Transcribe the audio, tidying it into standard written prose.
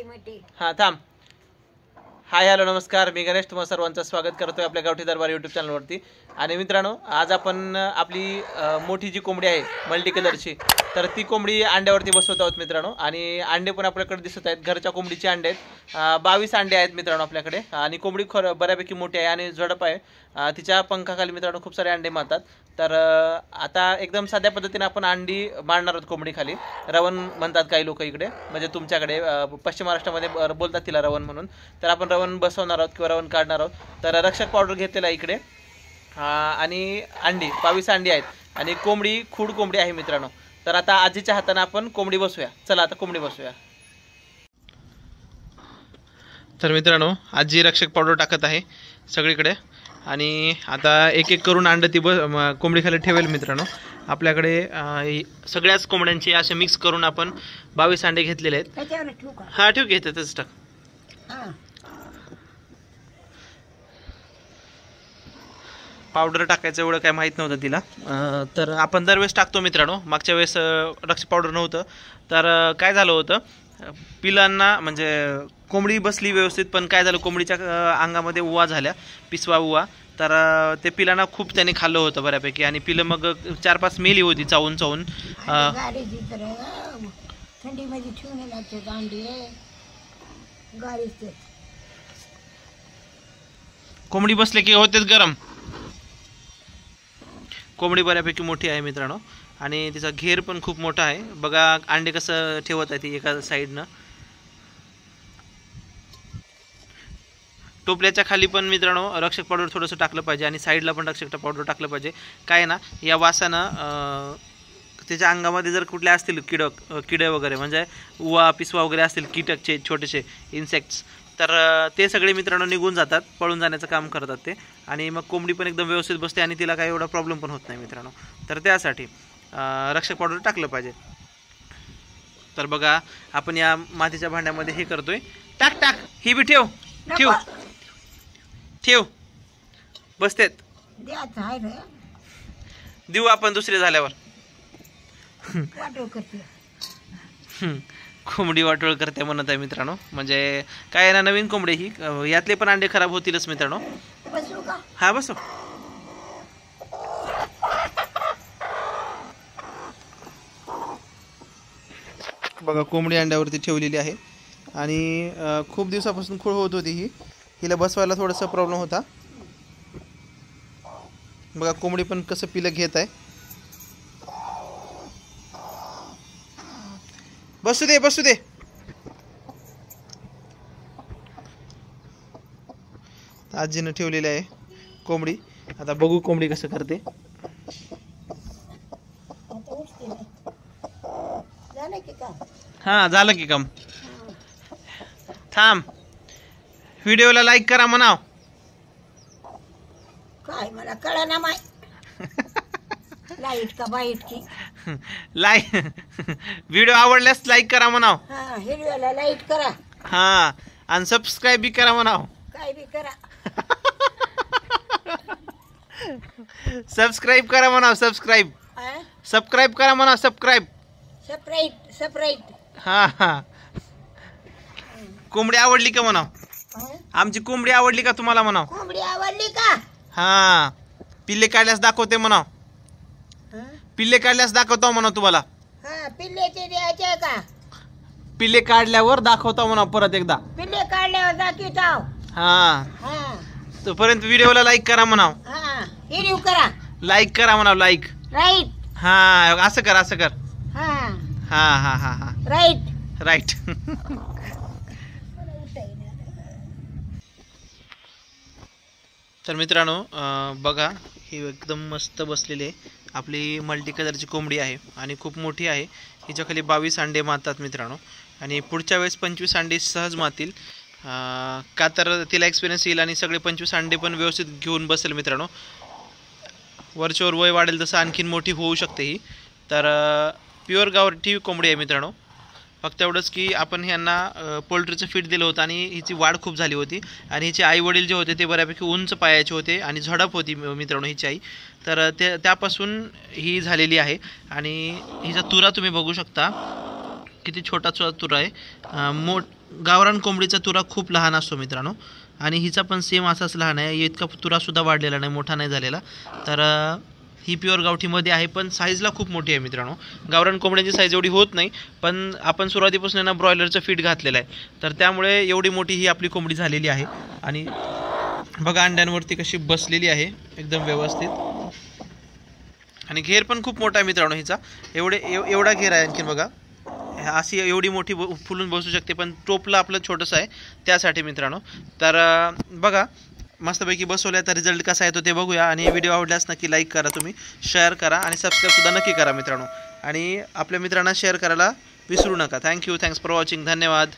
हां थांब. Hi hello नमस्कार, मी गणेश, तुम्हा सर्वांचं स्वागत करतोय आपल्या गावठी दरबार यूट्यूब चॅनलवरती. आणि मित्रांनो, आज आपण आपली मोठी जी कोंबडी आहे मल्टी कलरची, तर ती कोंबडी अंड्यावरती बसवत आहोत मित्रांनो. आणि अंडे पण आपल्याकडे दिसत आहेत, घरच्या कोंबडीचे अंडे आहेत. 22 अंडे आहेत मित्रांनो आपल्याकडे. आणि कोंबडी बऱ्यापैकी मोठी आहे आणि झडप आहे. तिच्या पंखाखाली मित्रांनो खूप सारे अंडे मारतात. तर आता एकदम साध्या पद्धतीने आपण अंडी मारणार आहोत कोंबडी खाली. रवण म्हणतात काही लोक इकडे, म्हणजे तुमच्याकडे पश्चिम महाराष्ट्रामध्ये बोलतात तिला रवण म्हणून. तर आपण रवण बसवणार आहोत किंवा रवण काढणार आहोत. तर रक्षक पावडर घेतलेला इकडे आणि अंडी 22 अंडी आहेत. आणि कोंबडी खूड कोंबडी आहे मित्रांनो. तर आता आजीच्या हाताने आपण कोंबडी बसवूया. चला आता कोंबडी बसवूया. तर मित्रांनो, आजी रक्षक पावडर टाकत आहे सगळीकडे. आणि आता एक एक करून अंड ती कोंबडी खाली ठेवेल मित्रांनो. आपल्याकडे सगळ्याच कोंबड्यांचे असे मिक्स करून आपण 22 अंडे घेतलेले आहेत. हा ठेव, घेते तसंच टाक. पावडर टाकायचं एवढं काय माहीत नव्हतं तिला. तर आपण दरवेळेस टाकतो मित्रांनो. मागच्या वेळेस रक्षक पावडर नव्हतं, तर काय झालं होतं, पिलांना म्हणजे कोंबडी बसली व्यवस्थित, पण काय झालं, कोंबडीच्या अंगामध्ये उवा झाल्या, पिसवा उवा. तर ते पिलांना खूप त्याने खाल्लं होतं बऱ्यापैकी. आणि पिलं मग 4-5 मेली होती चावून चावून. कोंबडी बसले की होतेच गरम. कोंबडी बऱ्यापैकी मोठी आहे मित्रांनो. आणि तिचा घेर पण खूप मोठा आहे. बघा अंडे कसं ठेवत आहे ती एका साईडनं. टोपल्याच्या खाली पण मित्रांनो रक्षक पावडर थोडंसं टाकलं पाहिजे आणि साईडला पण रक्षक पावडर टाकलं पाहिजे. काय ना, या वासानं त्याच्या अंगामध्ये जर कुठले असतील किडे वगैरे, म्हणजे उवा पिसवा वगैरे असतील, कीटकचे छोटेसे इन्सेक्ट्स, तर ते सगळे मित्रांनो निघून जातात, पळून जाण्याचं काम करतात ते. आणि मग कोंबडी पण एकदम व्यवस्थित बसते आणि तिला काही एवढा प्रॉब्लेम पण होत नाही मित्रांनो. तर त्यासाठी रक्षक पावडर टाकलं पाहिजे. तर बघा आपण या मातीच्या भांड्यामध्ये हे करतोय. टाक टाक, ही बी ठेव ठेव ठेव, बसतेत देऊ आपण दुसरे झाल्यावर. कोंबडी वाटोळ करते म्हणत आहे मित्रांनो. म्हणजे काय ना, नवीन कोंबडी ही, यातले पण अंडे खराब होतीलच मित्रांनो. हा बसव. बघा कोंबडी अंड्यावरती ठेवलेली आहे. आणि खूप दिवसापासून खूळ होत होती ही. हिला बसवायला थोडासा प्रॉब्लेम होता. बघा कोंबडी पण कसं पिलं घेत आहे. बसू दे बसू दे. आजीनं ठेवलेली आहे कोंबडी. आता बघू कोंबडी कसं करते. हा झालं की काम. थांब, व्हिडिओला लाईक करा म्हणाव. काय मला कळा ना माय. लाईट का बाईट की लाईक, व्हिडिओ आवडल्यास लाईक करा म्हणाव. हा, व्हिडिओला लाईक करा. हा, आणि सबस्क्राईब बी करा म्हणाव. काय बी करा. सबस्क्राईब करा म्हणाव. सबस्क्राईब सबस्क्राईब करा म्हणाव. सबस्क्राईब सप्राईट सप्राईट. हा हा, कोंबडी आवडली का म्हणाव. आमची कोंबडी आवडली का तुम्हाला म्हणाव. कोंबडी आवडली का. हा, पिल्ले काढल्यास दाखवते म्हणाव. पिल्ले काढल्यास दाखवतो म्हणा तुम्हाला. हा, पिल्लेचे द्यायचे का. पिल्ले काढल्यावर दाखवतो म्हणा परत एकदा. पिल्ले काढल्यावर दाखवतो. हा, हा, तोपर्यंत व्हिडिओला लाईक करा म्हणाव. हा, व्हिडिओ करा. लाईक करा म्हणाव. लाईक. राईट. हा, असं कर असं कर. हा हा हा हा हा, राईट राईट. तर मित्रांनो बघा, ही एकदम मस्त बसलेली आहे आपली मल्टी कलरची कोंबडी आहे. आणि खूप मोठी आहे. हिच्या खाली 22 अंडे मारतात मित्रांनो. आणि पुढच्या वेळेस 25 अंडे सहज मारतील. का तर तिला एक्सपिरियन्स येईल आणि सगळे 25 अंडे पण व्यवस्थित घेऊन बसेल मित्रांनो. वरच्यावर वय वाढेल तसं आणखीन मोठी होऊ शकते ही. तर प्युअर गावठी कोंबडी आहे मित्रांनो. फक्त एवढंच की आपण ह्यांना पोल्ट्रीचं फीड दिलं होतं आणि हिची वाढ खूप झाली होती. आणि हिचे आई वडील जे होते ते बऱ्यापैकी उंच पायाचे होते आणि झडप होती मित्रांनो हिची आई. तर त्यापासून ही झालेली आहे. आणि हिचा तुरा तुम्ही बघू शकता, किती छोटा तुरा आहे. गावरान कोंबडीचा तुरा खूप लहान असतो मित्रांनो, आणि हिचा पण सेम असाच लहान आहे. इतका तुरासुद्धा वाढलेला नाही, मोठा नाही झालेला. तर ही प्युअर गावठीमध्ये आहे, पण साईजला खूप मोठी आहे मित्रांनो. गावरान कोंबड्यांची साईज एवढी होत नाही, पण आपण सुरुवातीपासून ना ब्रॉयलरचं फीड घातलेलं आहे, तर त्यामुळे एवढी मोठी ही आपली कोंबडी झालेली आहे. आणि बघा अंड्यांवरती कशी बसलेली आहे एकदम व्यवस्थित. आणि घेर पण खूप मोठा आहे मित्रांनो हिचा. एवढा घेर आहे. आणखीन बघा अशी एवढी मोठी फुलून बसू शकते, पण टोपला आपलं छोटंसं आहे त्यासाठी मित्रांनो. तर बघा मस्तपैकी बसवल्या, तर रिझल्ट कसा येतो ते बघूया. आणि व्हिडिओ आवडल्यास नक्की लाईक करा, तुम्ही शेअर करा आणि सबस्क्राईबसुद्धा नक्की करा मित्रांनो. आणि आपल्या मित्रांना शेअर करायला विसरू नका. थँक्यू, थँक्स फॉर वॉचिंग, धन्यवाद.